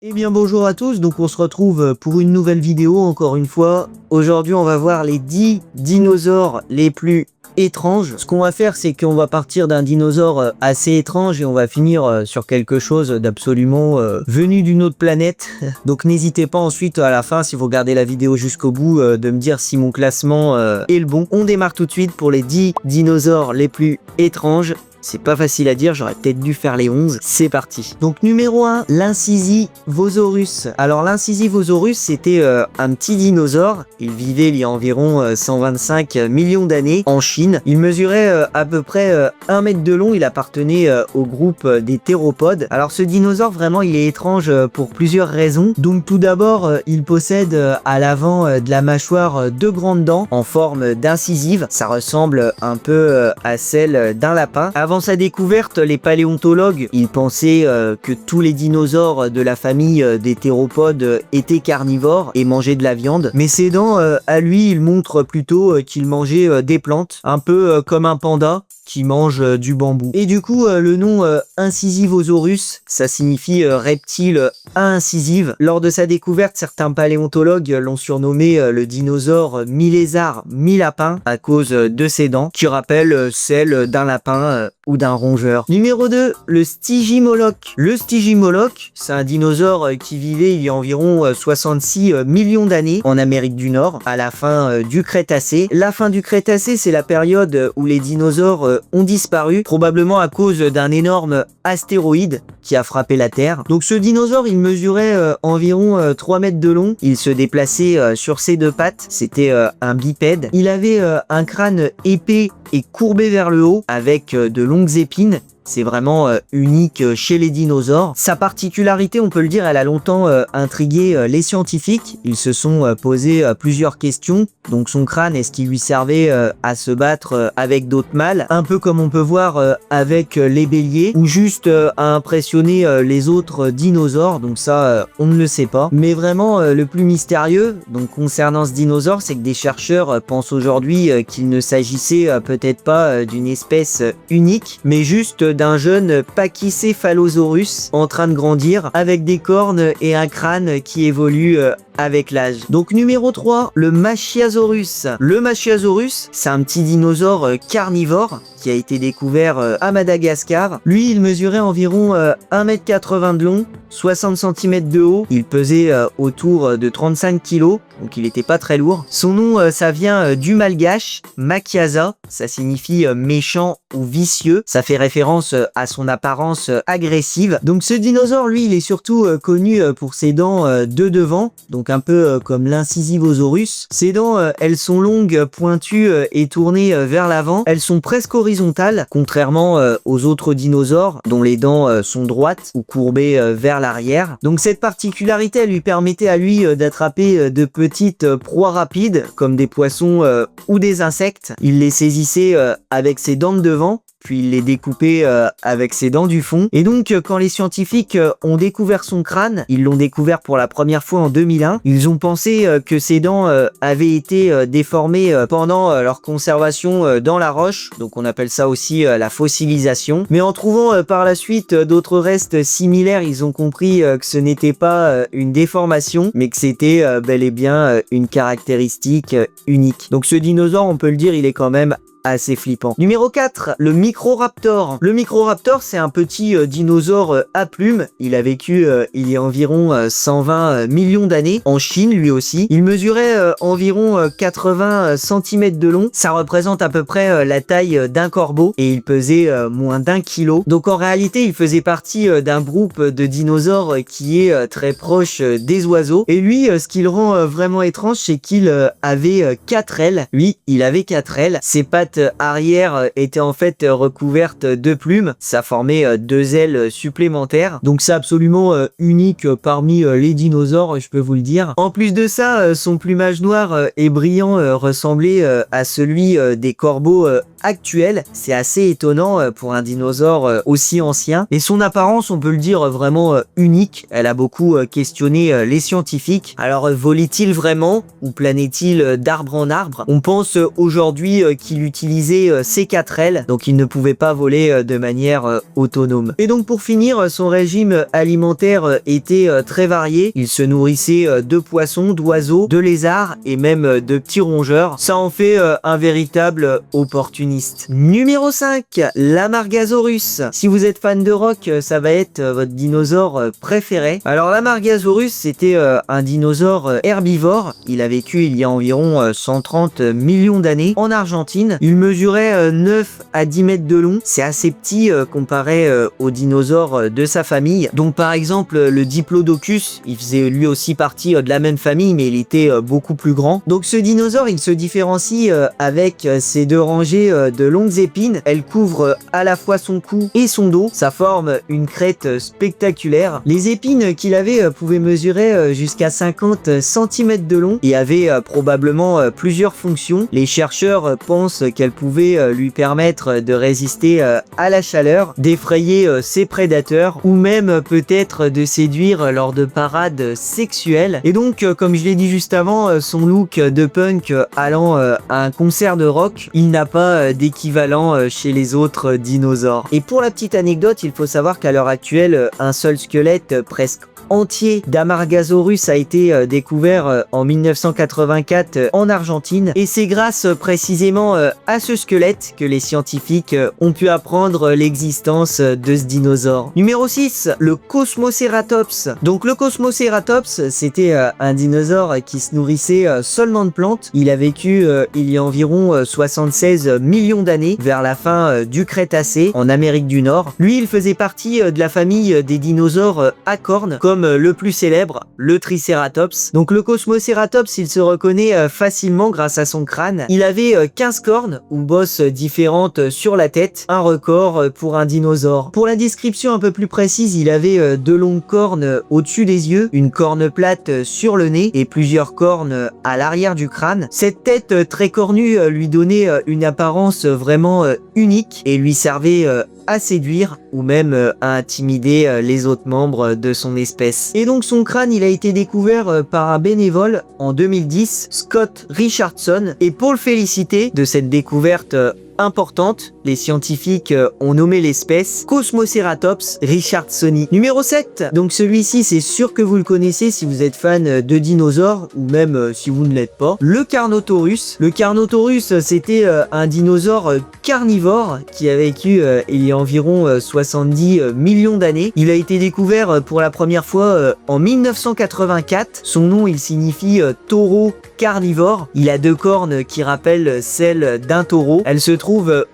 Eh bien bonjour à tous, donc on se retrouve pour une nouvelle vidéo encore une fois. Aujourd'hui on va voir les 10 dinosaures les plus étranges. Ce qu'on va faire c'est qu'on va partir d'un dinosaure assez étrange et on va finir sur quelque chose d'absolument venu d'une autre planète. Donc n'hésitez pas ensuite à la fin, si vous regardez la vidéo jusqu'au bout, de me dire si mon classement est le bon. On démarre tout de suite pour les 10 dinosaures les plus étranges. C'est pas facile à dire, j'aurais peut-être dû faire les 11. C'est parti. Donc numéro 1, l'Incisivosaurus. Alors l'Incisivosaurus, c'était un petit dinosaure. Il vivait il y a environ 125 millions d'années en Chine. Il mesurait à peu près 1 mètre de long. Il appartenait au groupe des théropodes. Alors ce dinosaure, vraiment, il est étrange pour plusieurs raisons. Donc tout d'abord, il possède à l'avant de la mâchoire 2 grandes dents en forme d'incisive. Ça ressemble un peu à celle d'un lapin. Avant sa découverte, les paléontologues, ils pensaient que tous les dinosaures de la famille des théropodes étaient carnivores et mangeaient de la viande. Mais ses dents, à lui, il montre plutôt qu'il mangeait des plantes, un peu comme un panda qui mange du bambou. Et du coup, le nom Incisivosaurus, ça signifie reptile à incisive. Lors de sa découverte, certains paléontologues l'ont surnommé le dinosaure mi-lézard, mi-lapin à cause de ses dents, qui rappellent celles d'un lapin ou d'un rongeur. Numéro 2, le Stygimoloch. Le Stygimoloch, c'est un dinosaure qui vivait il y a environ 66 millions d'années en Amérique du Nord, à la fin du Crétacé. La fin du Crétacé, c'est la période où les dinosaures ont disparu, probablement à cause d'un énorme astéroïde qui a frappé la Terre. Donc ce dinosaure, il mesurait environ 3 mètres de long. Il se déplaçait sur ses 2 pattes. C'était un bipède. Il avait un crâne épais et courbé vers le haut avec de longues épines. C'est vraiment unique chez les dinosaures. Sa particularité, on peut le dire, elle a longtemps intrigué les scientifiques. Ils se sont posé plusieurs questions. Donc son crâne, est-ce qu'il lui servait à se battre avec d'autres mâles, un peu comme on peut voir avec les béliers, ou juste à impressionner les autres dinosaures. Donc ça, on ne le sait pas. Mais vraiment, le plus mystérieux, donc concernant ce dinosaure, c'est que des chercheurs pensent aujourd'hui qu'il ne s'agissait peut-être pas d'une espèce unique, mais juste d'un jeune Pachycephalosaurus en train de grandir avec des cornes et un crâne qui évolue avec l'âge. Donc numéro 3, le Machiasaurus. Le Machiasaurus, c'est un petit dinosaure carnivore qui a été découvert à Madagascar. Lui, il mesurait environ 1,80 m de long, 60 cm de haut. Il pesait autour de 35 kg, donc il n'était pas très lourd. Son nom, ça vient du malgache, Machiasa, ça signifie méchant ou vicieux. Ça fait référence à son apparence agressive. Donc ce dinosaure, lui, il est surtout connu pour ses dents de devant, donc un peu comme l'Incisivosaurus. Ses dents, elles sont longues, pointues et tournées vers l'avant. Elles sont presque horizontales, contrairement aux autres dinosaures, dont les dents sont droites ou courbées vers l'arrière. Donc cette particularité, elle lui permettait à lui d'attraper de petites proies rapides, comme des poissons ou des insectes. Il les saisissait avec ses dents de devant, puis il les découpait avec ses dents du fond. Et donc, quand les scientifiques ont découvert son crâne, ils l'ont découvert pour la première fois en 2001, ils ont pensé que ses dents avaient été déformées pendant leur conservation dans la roche, donc on appelle ça aussi la fossilisation. Mais en trouvant par la suite d'autres restes similaires, ils ont compris que ce n'était pas une déformation, mais que c'était bel et bien une caractéristique unique. Donc ce dinosaure, on peut le dire, il est quand même assez flippant. Numéro 4, le Microraptor. Le Microraptor, c'est un petit dinosaure à plumes. Il a vécu il y a environ 120 millions d'années en Chine, lui aussi. Il mesurait environ 80 cm de long. Ça représente à peu près la taille d'un corbeau et il pesait moins d'1 kilo. Donc en réalité, il faisait partie d'un groupe de dinosaures qui est très proche des oiseaux. Et lui, ce qui le rend vraiment étrange, c'est qu'il avait 4 ailes. Lui, il avait 4 ailes. Ses pattes arrière était en fait recouverte de plumes. Ça formait 2 ailes supplémentaires. Donc c'est absolument unique parmi les dinosaures, je peux vous le dire. En plus de ça, son plumage noir et brillant ressemblait à celui des corbeaux actuels. C'est assez étonnant pour un dinosaure aussi ancien. Et son apparence, on peut le dire, vraiment unique. Elle a beaucoup questionné les scientifiques. Alors volait-il vraiment ou planait-il d'arbre en arbre? On pense aujourd'hui qu'il utilise utiliser ses 4 ailes, donc il ne pouvait pas voler de manière autonome. Et donc pour finir, son régime alimentaire était très varié. Il se nourrissait de poissons, d'oiseaux, de lézards et même de petits rongeurs. Ça en fait un véritable opportuniste. Numéro 5, l'Amargasaurus. Si vous êtes fan de rock, ça va être votre dinosaure préféré. Alors l'Amargasaurus, c'était un dinosaure herbivore. Il a vécu il y a environ 130 millions d'années en Argentine. Il mesurait 9 à 10 mètres de long. C'est assez petit comparé aux dinosaures de sa famille. Donc par exemple le Diplodocus, il faisait lui aussi partie de la même famille, mais il était beaucoup plus grand. Donc ce dinosaure, il se différencie avec ses 2 rangées de longues épines. Elles couvrent à la fois son cou et son dos. Ça forme une crête spectaculaire. Les épines qu'il avait pouvaient mesurer jusqu'à 50 cm de long et avaient probablement plusieurs fonctions. Les chercheurs pensent qu'elles pouvaient lui permettre de résister à la chaleur, d'effrayer ses prédateurs ou même peut-être de séduire lors de parades sexuelles. Et donc, comme je l'ai dit juste avant, son look de punk allant à un concert de rock, il n'a pas d'équivalent chez les autres dinosaures. Et pour la petite anecdote, il faut savoir qu'à l'heure actuelle, un seul squelette presque entier d'Amargasaurus a été découvert en 1984 en Argentine, et c'est grâce précisément à ce squelette que les scientifiques ont pu apprendre l'existence de ce dinosaure. Numéro 6, le Cosmoceratops. Donc le Cosmoceratops, c'était un dinosaure qui se nourrissait seulement de plantes. Il a vécu il y a environ 76 millions d'années, vers la fin du Crétacé en Amérique du Nord. Lui, il faisait partie de la famille des dinosaures à cornes, comme le plus célèbre, le Triceratops. Donc le Cosmoceratops, il se reconnaît facilement grâce à son crâne. Il avait 15 cornes ou bosses différentes sur la tête, un record pour un dinosaure. Pour la description un peu plus précise, il avait 2 longues cornes au-dessus des yeux, une corne plate sur le nez et plusieurs cornes à l'arrière du crâne. Cette tête très cornue lui donnait une apparence vraiment unique et lui servait à séduire ou même à intimider les autres membres de son espèce. Et donc son crâne, il a été découvert par un bénévole en 2010, Scott Richardson, et pour le féliciter de cette découverte importante, les scientifiques ont nommé l'espèce Cosmoceratops richardsoni. Numéro 7, donc celui-ci, c'est sûr que vous le connaissez si vous êtes fan de dinosaures ou même si vous ne l'êtes pas, le Carnotaurus. Le Carnotaurus, c'était un dinosaure carnivore qui a vécu il y a environ 70 millions d'années. Il a été découvert pour la première fois en 1984. Son nom, il signifie taureau carnivore. Il a 2 cornes qui rappellent celles d'un taureau. Elle se trouve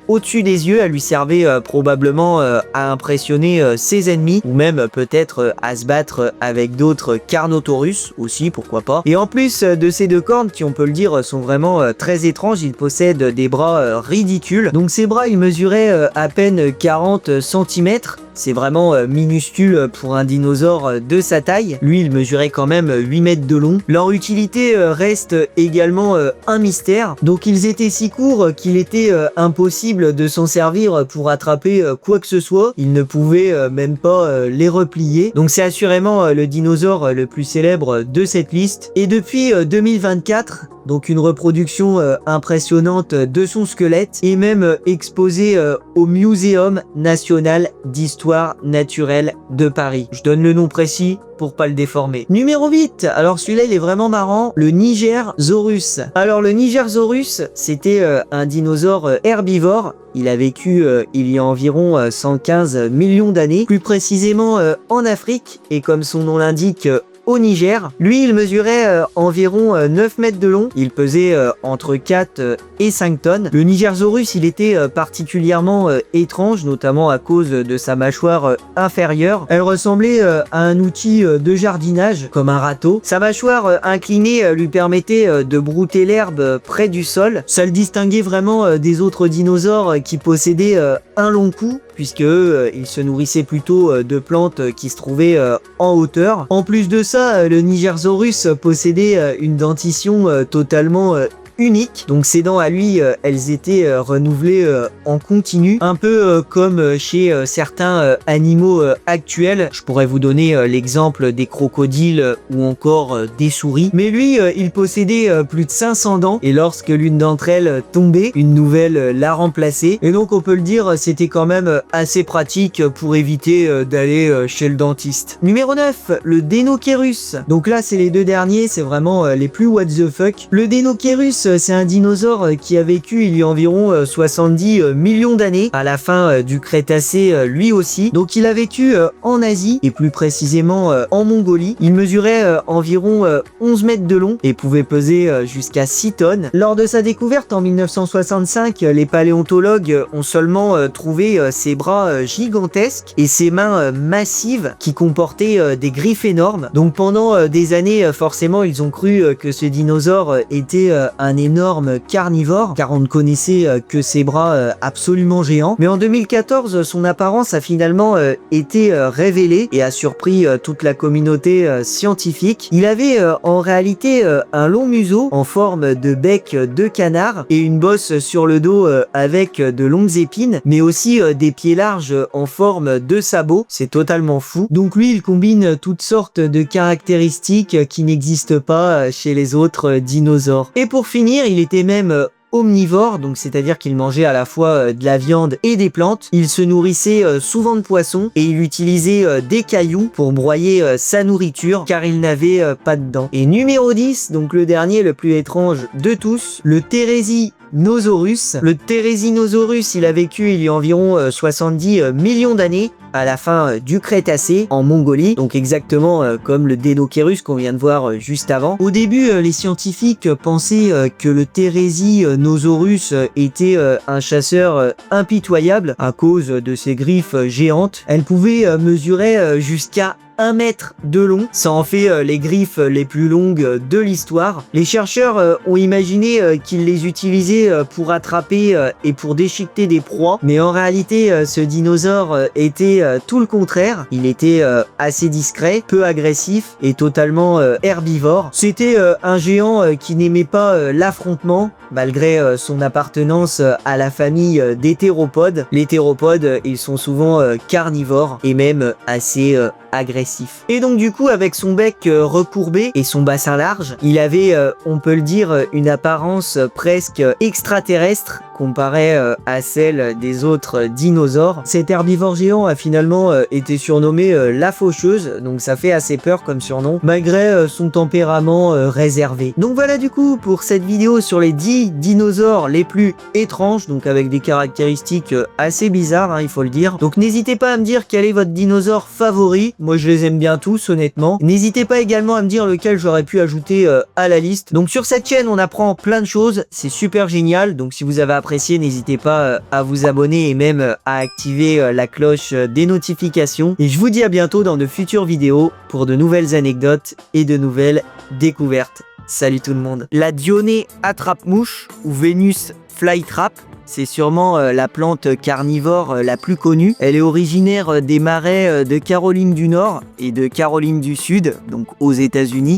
au-dessus des yeux. Elle lui servait probablement à impressionner ses ennemis ou même peut-être à se battre avec d'autres Carnotaurus aussi, pourquoi pas. Et en plus de ces 2 cornes qui, on peut le dire, sont vraiment très étranges, il possède des bras ridicules. Donc ses bras, ils mesuraient à peine 40 cm. C'est vraiment minuscule pour un dinosaure de sa taille. Lui, il mesurait quand même 8 mètres de long. Leur utilité reste également un mystère. Donc ils étaient si courts qu'il était impossible de s'en servir pour attraper quoi que ce soit. Ils ne pouvaient même pas les replier. Donc c'est assurément le dinosaure le plus célèbre de cette liste. Et depuis 2024, donc une reproduction impressionnante de son squelette est même exposée au Muséum national d'histoire naturelle de Paris. Je donne le nom précis pour pas le déformer. Numéro 8, alors celui-là il est vraiment marrant, le Nigersaurus. Alors le Nigersaurus, c'était un dinosaure herbivore. Il a vécu il y a environ 115 millions d'années, plus précisément en Afrique, et comme son nom l'indique, au Niger. Lui, il mesurait environ 9 mètres de long. Il pesait entre 4 et 5 tonnes. Le Nigersaurus, il était particulièrement étrange, notamment à cause de sa mâchoire inférieure. Elle ressemblait à un outil de jardinage, comme un râteau. Sa mâchoire inclinée lui permettait de brouter l'herbe près du sol. Ça le distinguait vraiment des autres dinosaures qui possédaient un long cou, puisque eux, ils se nourrissaient plutôt de plantes qui se trouvaient en hauteur. En plus de ça, le Nigersaurus possédait une dentition totalement uniques. Donc ses dents à lui, elles étaient renouvelées en continu, un peu comme chez certains animaux actuels. Je pourrais vous donner l'exemple des crocodiles ou encore des souris. Mais lui, il possédait plus de 500 dents et lorsque l'une d'entre elles tombait, une nouvelle la remplaçait. Et donc on peut le dire, c'était quand même assez pratique pour éviter d'aller chez le dentiste. Numéro 9, le Deinocheirus. Donc là, c'est les deux derniers, c'est vraiment les plus what the fuck. Le Deinocheirus, c'est un dinosaure qui a vécu il y a environ 70 millions d'années, à la fin du Crétacé lui aussi. Donc il a vécu en Asie, et plus précisément en Mongolie. Il mesurait environ 11 mètres de long et pouvait peser jusqu'à 6 tonnes. Lors de sa découverte en 1965, les paléontologues ont seulement trouvé ses bras gigantesques et ses mains massives qui comportaient des griffes énormes. Donc pendant des années, forcément, ils ont cru que ce dinosaure était un énorme carnivore, car on ne connaissait que ses bras absolument géants. Mais en 2014, son apparence a finalement été révélée et a surpris toute la communauté scientifique. Il avait en réalité un long museau en forme de bec de canard et une bosse sur le dos avec de longues épines, mais aussi des pieds larges en forme de sabots. C'est totalement fou. Donc lui, il combine toutes sortes de caractéristiques qui n'existent pas chez les autres dinosaures. Et pour finir, il était même omnivore, donc c'est-à-dire qu'il mangeait à la fois de la viande et des plantes. Il se nourrissait souvent de poissons et il utilisait des cailloux pour broyer sa nourriture car il n'avait pas de dents. Et numéro 10, donc le dernier, le plus étrange de tous, le Therizinosaurus. Le Therizinosaurus, il a vécu il y a environ 70 millions d'années à la fin du Crétacé en Mongolie, donc exactement comme le Deinocheirus qu'on vient de voir juste avant. Au début, les scientifiques pensaient que le Therizinosaurus était un chasseur impitoyable à cause de ses griffes géantes. Elles pouvaient mesurer jusqu'à 1 mètre de long. Ça en fait les griffes les plus longues de l'histoire. Les chercheurs ont imaginé qu'ils les utilisaient pour attraper et pour déchiqueter des proies. Mais en réalité, ce dinosaure était tout le contraire. Il était assez discret, peu agressif et totalement herbivore. C'était un géant qui n'aimait pas l'affrontement, malgré son appartenance à la famille des théropodes. Les théropodes, ils sont souvent carnivores et même assez agressif. Et donc du coup, avec son bec recourbé et son bassin large, il avait, on peut le dire, une apparence presque extraterrestre comparée à celle des autres dinosaures. Cet herbivore géant a finalement été surnommé la faucheuse, donc ça fait assez peur comme surnom, malgré son tempérament réservé. Donc voilà du coup pour cette vidéo sur les 10 dinosaures les plus étranges, donc avec des caractéristiques assez bizarres, hein, il faut le dire. Donc n'hésitez pas à me dire quel est votre dinosaure favori. Moi je les aime bien tous, honnêtement. N'hésitez pas également à me dire lequel j'aurais pu ajouter à la liste. Donc sur cette chaîne, on apprend plein de choses, c'est super génial. Donc si vous avez apprécié, n'hésitez pas à vous abonner et même à activer la cloche des notifications. Et je vous dis à bientôt dans de futures vidéos pour de nouvelles anecdotes et de nouvelles découvertes. Salut tout le monde. La Dionée attrape-mouche ou Vénus flytrap, c'est sûrement la plante carnivore la plus connue. Elle est originaire des marais de Caroline du Nord et de Caroline du Sud, donc aux États-Unis.